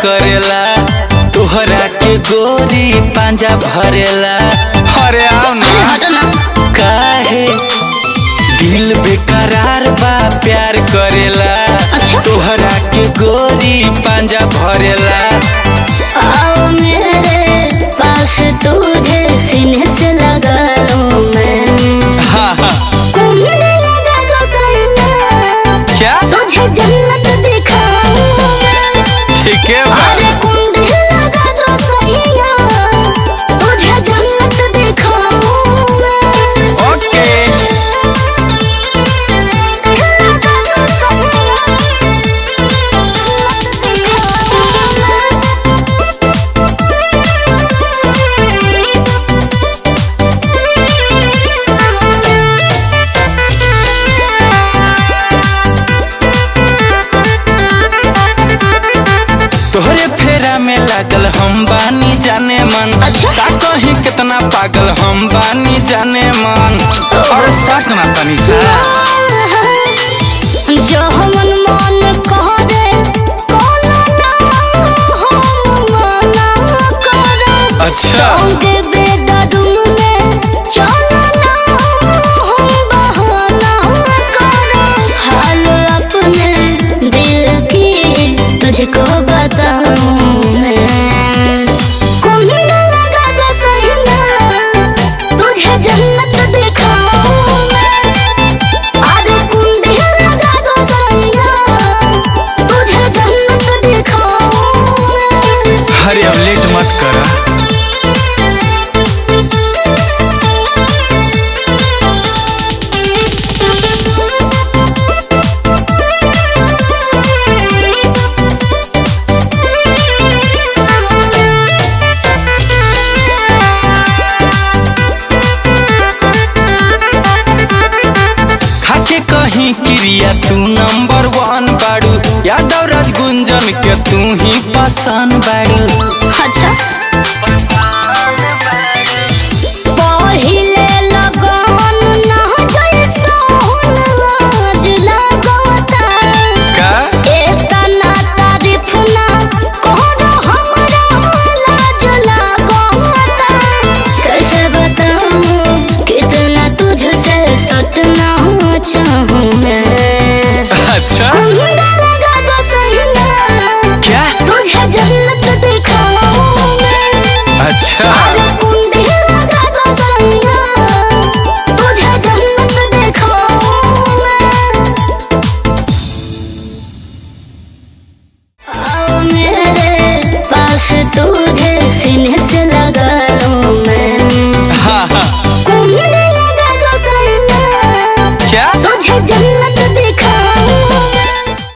करेला तोहरा के गोरी पांजा भरेला। अरे आओ ना काहे दिल बेकरार बा प्यार करेला। अच्छा? तोहरा के गोरी पांजा भरेला। आओ मेरे पास तुझे सीने से लगा लूं मैं। हाँ हाँ लगा दो सैया क्या तुझे जन्नत दिखाऊं मैं। ठीक है बा। अरे कुंडी लगा दो सैया तुझे जन्नत दिखाऊं मैं। ओके तोहरे फेरा में लागल हम बानी जाने मन। अच्छा? का कहीं कितना पागल हम बानी जाने मन। और साथ ना तनी सा जो मन मन करे कोला ना हम मना करब। अच्छा संगे बेडरूम में चला ना हम बहाना करब। हाल अपने दिल की तुझको बताऊं मैं। कुंडा लगा दो सैया तुझे जन्नत दिखाऊं मैं। अरे कुंडी लगा दो सैया तुझे जन्नत दिखाऊं मैं। हरे अब लेट मत करा। खाके कहीं क्रिया तू नंबर 1 बाड़ू। यादव राज गुंजन के तू ही पसंद बाड़ू। अच्छा